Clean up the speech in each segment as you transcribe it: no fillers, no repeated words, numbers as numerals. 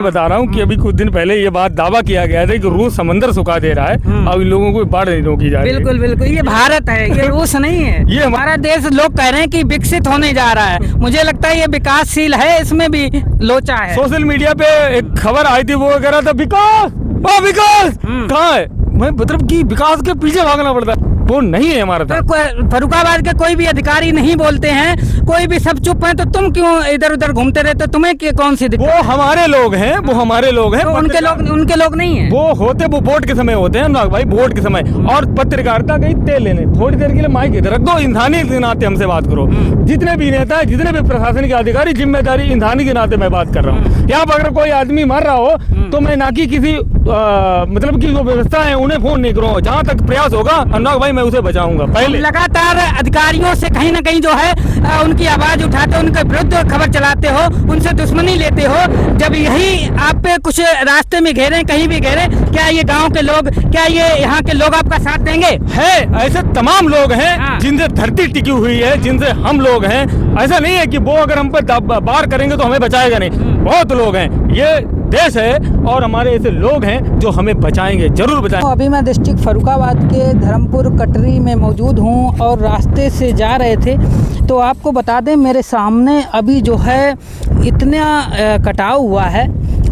बता रहा हूँ कि अभी कुछ दिन पहले ये बात दावा किया गया था कि रूस समंदर सुखा दे रहा है और इन लोगों को बाढ़ नहीं रोकी जा रही है। बिल्कुल बिल्कुल, ये भारत है, ये रूस नहीं है। ये हमारा देश, लोग कह रहे हैं कि विकसित होने जा रहा है, मुझे लगता है ये विकासशील है, इसमें भी लोचा है। सोशल मीडिया पे एक खबर आई थी, वो कह रहा था विकास, विकास कहाँ है। मैं मतलब कि विकास के पीछे भागना पड़ता है, वो नहीं है हमारा था। फर्रुखाबाद के कोई भी अधिकारी नहीं बोलते हैं, कोई भी, सब चुप हैं, तो तुम क्यों इधर उधर घूमते रहते हो? तुम्हें कौन सी दिक्कत? वो हमारे लोग हैं, वो हमारे लोग हैं। तो उनके लोग नहीं है। वो होते वो वोट के समय होते हैं अनुराग भाई, वोट के समय। और पत्रकारिता गई तेल लेने, थोड़ी देर के लिए माइक इधर रख दो, इंसानी के नाते हमसे बात करो। जितने भी नेता है, जितने भी प्रशासनिक अधिकारी, जिम्मेदारी इंसानी के नाते मैं बात कर रहा हूँ। यहाँ पर अगर कोई आदमी मर रहा हो तो मैं ना कि किसी मतलब की जो व्यवस्था है उन्हें फोन नहीं करूँगा। जहाँ तक प्रयास होगा अनुराग भाई मैं उसे बचाऊंगा। पहले लगातार अधिकारियों से कहीं ना कहीं जो है उनकी आवाज उठाते हो, उनके विरुद्ध खबर चलाते हो, उनसे दुश्मनी लेते हो। जब यही आप पे कुछ रास्ते में घेरे, कहीं भी घेरे, क्या ये गांव के लोग, क्या ये यहाँ के लोग आपका साथ देंगे? है ऐसे तमाम लोग हैं जिनसे धरती टिकी हुई है, जिनसे हम लोग हैं। ऐसा नहीं है कि वो अगर हम पर वार करेंगे तो हमें बचाएगा नहीं। बहुत लोग हैं, ये देश है और हमारे ऐसे लोग हैं जो हमें बचाएंगे, जरूर बचाएंगे। अभी मैं डिस्ट्रिक्ट फर्रुखाबाद के धर्मपुर कटरी में मौजूद हूँ और रास्ते से जा रहे थे तो आपको बता दें मेरे सामने अभी जो है इतना कटाव हुआ है।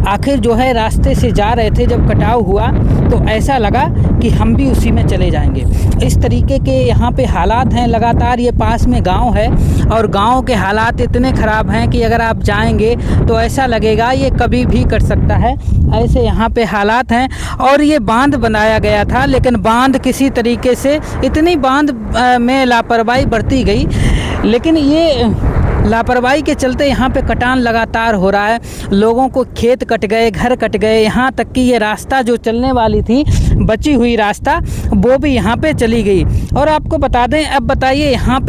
आखिर जो है रास्ते से जा रहे थे, जब कटाव हुआ तो ऐसा लगा कि हम भी उसी में चले जाएंगे। इस तरीके के यहाँ पे हालात हैं लगातार। ये पास में गांव है और गांव के हालात इतने ख़राब हैं कि अगर आप जाएंगे तो ऐसा लगेगा ये कभी भी कट सकता है। ऐसे यहाँ पे हालात हैं। और ये बांध बनाया गया था, लेकिन बांध किसी तरीके से, इतनी बांध में लापरवाही बरती गई, लेकिन ये लापरवाही के चलते यहाँ पे कटान लगातार हो रहा है। लोगों को खेत कट गए, घर कट गए, यहाँ तक कि ये रास्ता जो चलने वाली थी, बची हुई रास्ता, वो भी यहाँ पे चली गई। और आपको बता दें, अब बताइए, यहाँ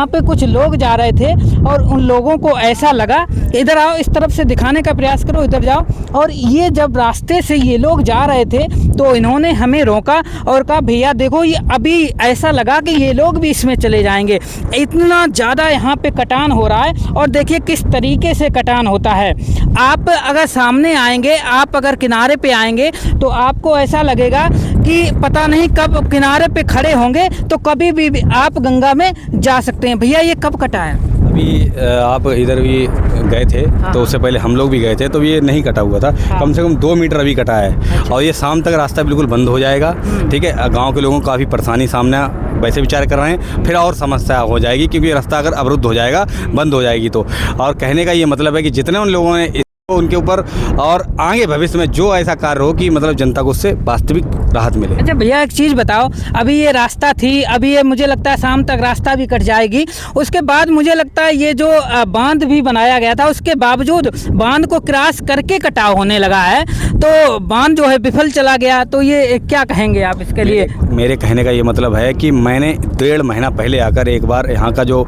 पे कुछ लोग जा रहे थे और उन लोगों को ऐसा लगा, इधर आओ, इस तरफ से दिखाने का प्रयास करो, इधर जाओ। और ये जब रास्ते से ये लोग जा रहे थे तो इन्होंने हमें रोका और कहा भैया देखो, ये अभी ऐसा लगा कि ये लोग भी इसमें चले जाएंगे। इतना ज़्यादा यहाँ पे कटान हो रहा है और देखिए किस तरीके से कटान होता है। आप अगर सामने आएंगे, आप अगर किनारे पे आएंगे तो आपको ऐसा लगेगा कि पता नहीं कब किनारे पे खड़े होंगे तो कभी भी आप गंगा में जा सकते हैं। भैया ये कब कटा है? अभी आप इधर भी गए थे तो उससे पहले हम लोग भी गए थे तो ये नहीं कटा हुआ था। कम से कम 2 मीटर अभी कटा है और ये शाम तक रास्ता बिल्कुल बंद हो जाएगा। ठीक है, गांव के लोगों को काफ़ी परेशानी सामना वैसे विचार कर रहे हैं, फिर और समस्या हो जाएगी क्योंकि रास्ता अगर अवरुद्ध हो जाएगा, बंद हो जाएगी तो। और कहने का ये मतलब है कि जितने उन लोगों ने उनके ऊपर और आगे भविष्य में जो ऐसा कार्य हो कि मतलब जनता को उससे वास्तविक राहत मिले। अच्छा भैया एक चीज़ बताओ, अभी ये रास्ता थी, अभी ये मुझे लगता है शाम तक रास्ता भी कट जाएगी, उसके बाद मुझे लगता है ये जो बांध भी बनाया गया था उसके बावजूद बांध को क्रॉस करके कटाव होने लगा है, तो बांध जो है विफल चला गया। तो ये क्या कहेंगे आप इसके लिए? मेरे कहने का ये मतलब है कि मैंने 1.5 महीना पहले आकर एक बार यहाँ का जो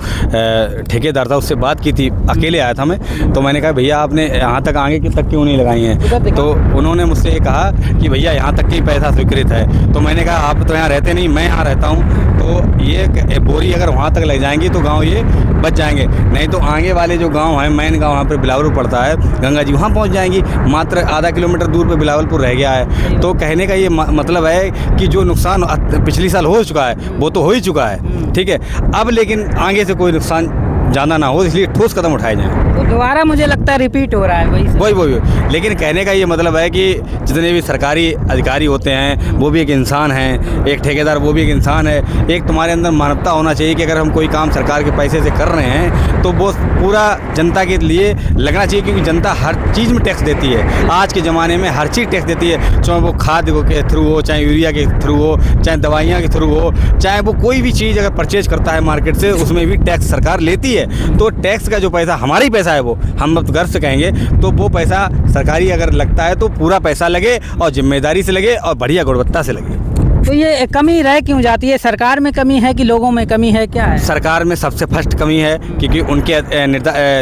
ठेकेदार था उससे बात की थी, अकेले आया था मैं, तो मैंने कहा भैया आपने यहाँ आगे तक क्यों नहीं लगाई हैं? तो उन्होंने मुझसे ये कहा कि भैया यहाँ तक की पैसा स्वीकृत है। तो मैंने कहा आप तो यहाँ रहते नहीं, मैं यहाँ रहता हूँ, तो ये बोरी अगर वहाँ तक ले जाएंगी तो गांव ये बच जाएंगे, नहीं तो आगे वाले जो गांव है, मेन गांव वहाँ पर बिलावलपुर पड़ता है, गंगा जी वहाँ पहुँच जाएंगी। मात्र आधा किलोमीटर दूर पर बिलावलपुर रह गया है। तो कहने का ये मतलब है कि जो नुकसान पिछले साल हो चुका है वो तो हो ही चुका है। ठीक है, अब लेकिन आगे से कोई नुकसान ज़्यादा ना हो, इसलिए ठोस कदम उठाए जाएँ। तो दोबारा मुझे लगता है रिपीट हो रहा है वही। लेकिन कहने का ये मतलब है कि जितने भी सरकारी अधिकारी होते हैं वो भी एक इंसान हैं, एक ठेकेदार वो भी एक इंसान है। एक तुम्हारे अंदर मानवता होना चाहिए कि अगर हम कोई काम सरकार के पैसे से कर रहे हैं तो वो पूरा जनता के लिए लगना चाहिए, क्योंकि जनता हर चीज़ में टैक्स देती है। आज के ज़माने में हर चीज़ टैक्स देती है, चाहे वो खाद के थ्रू हो, चाहे यूरिया के थ्रू हो, चाहे दवाइयाँ के थ्रू हो, चाहे वो कोई भी चीज़ अगर परचेज करता है मार्केट से, उसमें भी टैक्स सरकार लेती है। तो टैक्स का जो पैसा हमारा ही पैसा है, वो हम अब गर्व से कहेंगे, तो वो पैसा सरकारी अगर लगता है तो पूरा पैसा लगे और जिम्मेदारी से लगे और बढ़िया गुणवत्ता से लगे। तो ये कमी रह क्यों जाती है? सरकार में कमी है कि लोगों में कमी है, क्या है? सरकार में सबसे फर्स्ट कमी है क्योंकि उनके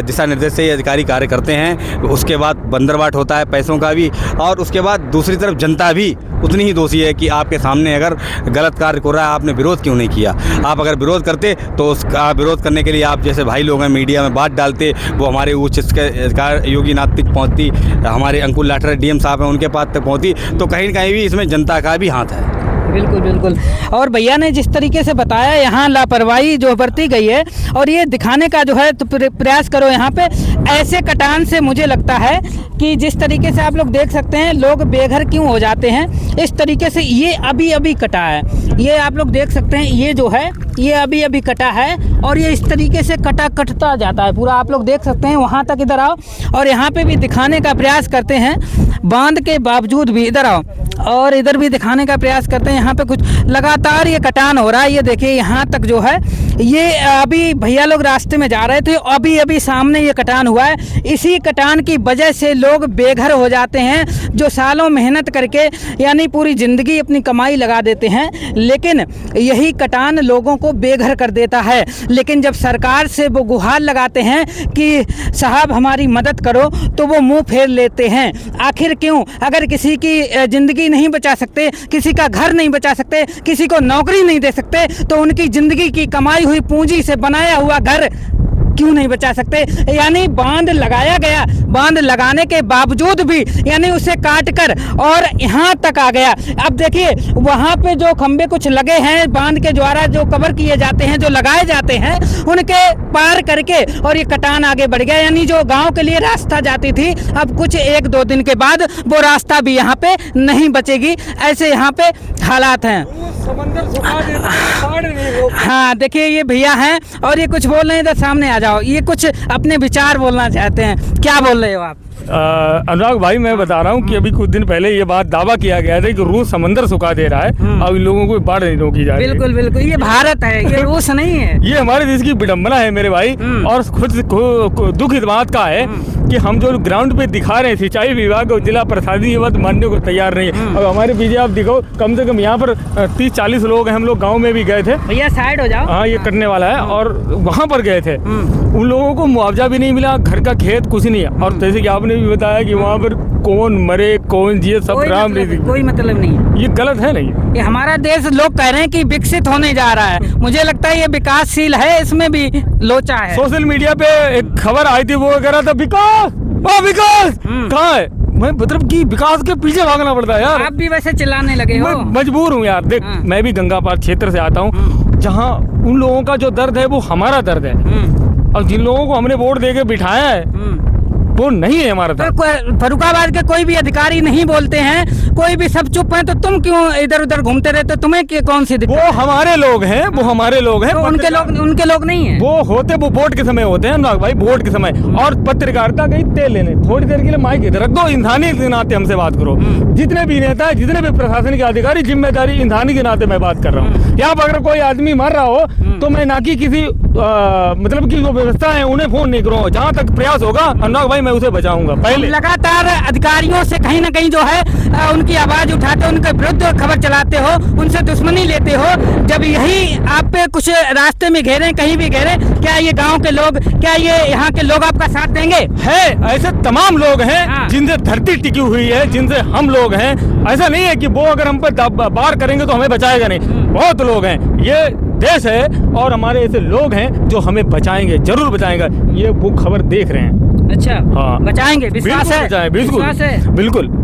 दिशा निर्देश से ही अधिकारी कार्य करते हैं। उसके बाद बंदरबाट होता है पैसों का भी, और उसके बाद दूसरी तरफ जनता भी उतनी ही दोषी है कि आपके सामने अगर गलत कार्य हो रहा है आपने विरोध क्यों नहीं किया। आप अगर विरोध करते तो उसका विरोध करने के लिए आप जैसे भाई लोग हैं मीडिया में बात डालते, वो हमारे उच्च योगीनाथ तक पहुँचती, हमारे अंकुल लाठर डीएम साहब हैं उनके पास तक पहुँचती, तो कहीं न कहीं भी इसमें जनता का भी हाथ है। बिल्कुल बिल्कुल। और भैया ने जिस तरीके से बताया यहाँ लापरवाही जो बरती गई है, और ये दिखाने का जो है तो प्रयास करो यहाँ पे ऐसे कटान से मुझे लगता है कि जिस तरीके से आप लोग देख सकते हैं लोग बेघर क्यों हो जाते हैं इस तरीके से। ये अभी अभी कटा है, ये आप लोग देख सकते हैं, ये जो है ये अभी अभी कटा है और ये इस तरीके से कटता जाता है पूरा। आप लोग देख सकते हैं, वहाँ तक इधर आओ और यहाँ पे भी दिखाने का प्रयास करते हैं। बांध के बावजूद भी इधर आओ और इधर भी दिखाने का प्रयास करते हैं। यहाँ पे कुछ लगातार ये कटान हो रहा है। ये देखिए यहाँ तक जो है ये अभी भैया लोग रास्ते में जा रहे थे, अभी अभी सामने ये कटान हुआ है। इसी कटान की वजह से लोग बेघर हो जाते हैं, जो सालों मेहनत करके यानी पूरी ज़िंदगी अपनी कमाई लगा देते हैं, लेकिन यही कटान लोगों को बेघर कर देता है। लेकिन जब सरकार से वो गुहार लगाते हैं कि साहब हमारी मदद करो, तो वो मुंह फेर लेते हैं। आखिर क्यों? अगर किसी की ज़िंदगी नहीं बचा सकते, किसी का घर नहीं बचा सकते, किसी को नौकरी नहीं दे सकते, तो उनकी ज़िंदगी की कमाई हुई पूंजी से बनाया हुआ घर क्यों नहीं बचा सकते? यानी बांध लगाया गया, बांध लगाने के बावजूद भी यानी उसे काट कर और यहाँ तक आ गया। अब देखिए वहाँ पे जो खंबे कुछ लगे हैं बांध के द्वारा जो कवर किए जाते हैं, जो लगाए जाते हैं, उनके पार करके और ये कटान आगे बढ़ गया। यानी जो गांव के लिए रास्ता जाती थी, अब कुछ 1-2 दिन के बाद वो रास्ता भी यहाँ पे नहीं बचेगी। ऐसे यहाँ पे हालात हैं। हाँ देखिए ये भैया हैं और ये कुछ बोल रहे हैं, इधर सामने आ जाओ। ये कुछ अपने विचार बोलना चाहते हैं, क्या बोल रहे हो आप? अनुराग भाई मैं बता रहा हूँ कि अभी कुछ दिन पहले ये बात दावा किया गया था कि रूस समंदर सुखा दे रहा है, अब इन लोगों को बाढ़ नहीं रोकी जा रही है। बिल्कुल बिल्कुल, ये भारत है, ये रूस नहीं है। ये हमारे देश की विडंबना है मेरे भाई, और खुद दुख इस बात का है कि हम जो ग्राउंड पे दिखा रहे हैं सिंचाई विभाग और जिला प्रशासन ये बात मानने को तैयार नहीं है। अब हमारे पीछे आप दिखाओ, कम से कम यहाँ पर 30-40 लोग हैं। हम लोग गाँव में भी गए थे। भैया साइड हो जाओ। हाँ ये कटने वाला है, और वहाँ पर गए थे, उन लोगों को मुआवजा भी नहीं मिला, घर का खेत कुछ नहीं है। और जैसे कि आपने भी बताया कि वहाँ पर कौन मरे कौन जिए सब राम रीति, कोई मतलब नहीं है। ये गलत है नहीं। ये हमारा देश लोग कह रहे हैं कि विकसित होने जा रहा है, मुझे लगता है ये विकासशील है, इसमें भी लोचा है। सोशल मीडिया पे एक खबर आई थी, वो कह रहा था विकास विकास कहाँ है। मैं मतलब कि विकास के पीछे भागना पड़ता है यार। आप भी वैसे चिल्लाने लगे हो। मैं मजबूर हूँ यार। देख मैं भी गंगापार क्षेत्र से आता हूँ, जहाँ उन लोगों का जो दर्द है वो हमारा दर्द है, और जिन लोगों को हमने वोट देके बिठाया है वो नहीं है हमारा दर्द। तो फर्रुखाबाद के कोई भी अधिकारी नहीं बोलते हैं, कोई भी सब चुप हैं, तो तुम क्यों इधर उधर घूमते रहते? तुम्हें कौन सी दिक्कत? वो हमारे लोग हैं, वो हमारे लोग हैं। तो उनके लोग नहीं है। वो होते वो वोट के समय होते हैं अनुराग भाई, वोट के समय। और पत्रकारिता गई तेल लेने, थोड़ी देर के लिए माइक इधर रख दो, इंसानी के नाते हमसे बात करो। जितने भी नेता है, जितने भी प्रशासनिक अधिकारी, जिम्मेदारी इंसानी के नाते मैं बात कर रहा हूँ। यहाँ पर अगर कोई आदमी मर रहा हो तो मैं ना कि किसी मतलब की जो व्यवस्था है उन्हें फोन नहीं करूँगा। जहाँ तक प्रयास होगा अनुराग भाई मैं उसे बचाऊंगा। पहले लगातार अधिकारियों से कहीं ना कहीं जो है उनकी आवाज उठाते हो, उनके विरुद्ध खबर चलाते हो, उनसे दुश्मनी लेते हो। जब यही आप पे कुछ रास्ते में घेरे, कहीं भी घेरे, क्या ये गांव के लोग, क्या ये यहाँ के लोग आपका साथ देंगे? है ऐसे तमाम लोग हैं जिनसे धरती टिकी हुई है, जिनसे हम लोग हैं। ऐसा नहीं है कि वो अगर हम पर बार करेंगे तो हमें बचाएगा नहीं। बहुत लोग हैं, ये देश है और हमारे ऐसे लोग हैं जो हमें बचाएंगे, जरूर बचाएंगे। ये वो खबर देख रहे हैं। अच्छा हाँ बचाएंगे, विश्वास है? बिल्कुल।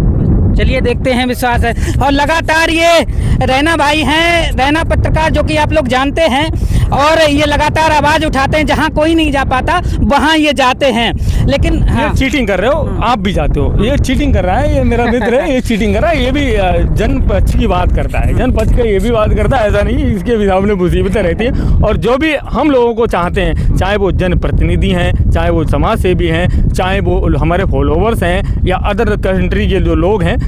चलिए देखते हैं, विश्वास है। और लगातार ये रैना भाई हैं, रैना पत्रकार जो कि आप लोग जानते हैं, और ये लगातार आवाज उठाते हैं, जहाँ कोई नहीं जा पाता वहाँ ये जाते हैं। लेकिन हाँ, ये चीटिंग कर रहे हो, आप भी जाते हो। ये चीटिंग कर रहा है, ये मेरा मित्र है, ये चीटिंग कर रहा है। ये भी जन पक्ष की बात करता है, जन पक्ष का ये भी बात करता है। ऐसा नहीं, इसके भी सामने मुसीबतें रहती हैं। और जो भी हम लोगों को चाहते हैं, चाहे वो जनप्रतिनिधि हैं, चाहे वो समाज सेवी हैं, चाहे वो हमारे फॉलोवर्स हैं या अदर कंट्री के जो लोग हैं,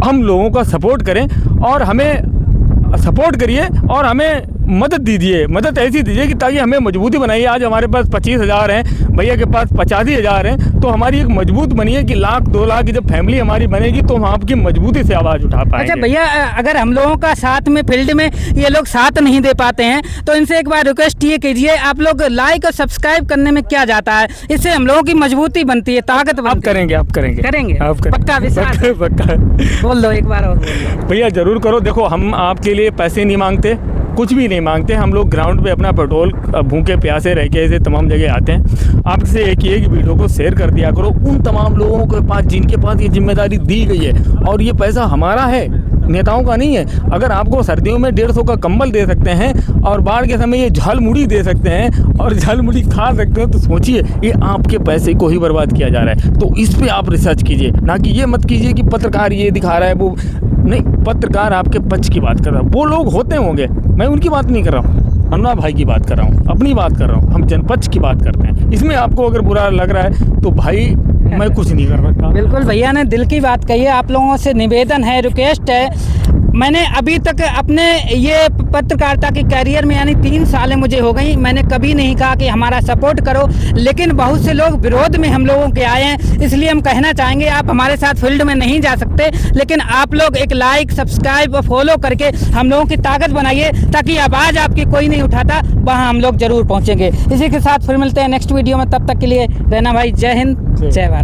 हम लोगों का सपोर्ट करें और हमें सपोर्ट करिए और हमें मदद दीजिए, मदद ऐसी दीजिए कि ताकि हमें मजबूती बनाइए। आज हमारे पास 25,000 हैं, भैया के पास 85,000 हैं, तो हमारी एक मजबूत बनिए कि 1,00,000 2 लाख की जब फैमिली हमारी बनेगी तो हम आपकी मजबूती से आवाज़ उठा पाएंगे। अच्छा भैया, अगर हम लोगों का साथ में फील्ड में ये लोग साथ नहीं दे पाते हैं तो इनसे एक बार रिक्वेस्ट ये कीजिए, आप लोग लाइक और सब्सक्राइब करने में क्या जाता है, इससे हम लोगों की मजबूती बनती है, ताकत बनती है। करेंगे, आप करेंगे, करेंगे, आप करेंगे। पक्का विश्वास? पक्का। बोल दो एक बार और बोल दो। भैया जरूर करो। देखो, हम आपके लिए पैसे नहीं मांगते, कुछ भी नहीं मांगते। हम लोग ग्राउंड पे अपना पेट्रोल भूखे प्यासे रह के ऐसे तमाम जगह आते हैं। आपसे एक ही एक वीडियो को शेयर कर दिया करो उन तमाम लोगों के पास जिनके पास ये जिम्मेदारी दी गई है, और ये पैसा हमारा है, नेताओं का नहीं है। अगर आपको सर्दियों में 150 का कंबल दे सकते हैं और बाढ़ के समय ये झल मुड़ी दे सकते हैं और झल मुड़ी खा सकते हो, तो सोचिए ये आपके पैसे को ही बर्बाद किया जा रहा है। तो इस पे आप रिसर्च कीजिए, ना कि ये मत कीजिए कि पत्रकार ये दिखा रहा है वो नहीं। पत्रकार आपके पक्ष की बात कर रहा है, वो लोग होते होंगे, मैं उनकी बात नहीं कर रहा हूँ, अन्ना भाई की बात कर रहा हूँ, अपनी बात कर रहा हूँ। हम जनपक्ष की बात करते हैं। इसमें आपको अगर बुरा लग रहा है तो भाई मैं कुछ नहीं कर सकता। बिल्कुल, भैया ने दिल की बात कही है। आप लोगों से निवेदन है, रिक्वेस्ट है, मैंने अभी तक अपने ये पत्रकारिता के कैरियर में यानी 3 सालें मुझे हो गई, मैंने कभी नहीं कहा कि हमारा सपोर्ट करो, लेकिन बहुत से लोग विरोध में हम लोगों के आए हैं। इसलिए हम कहना चाहेंगे, आप हमारे साथ फील्ड में नहीं जा सकते, लेकिन आप लोग एक लाइक, सब्सक्राइब और फॉलो करके हम लोगों की ताकत बनाइए, ताकि आवाज़ आपकी कोई नहीं उठाता, वहाँ हम लोग जरूर पहुँचेंगे। इसी के साथ फिर मिलते हैं नेक्स्ट वीडियो में। तब तक के लिए रहना भाई, जय हिंद, जय भारत।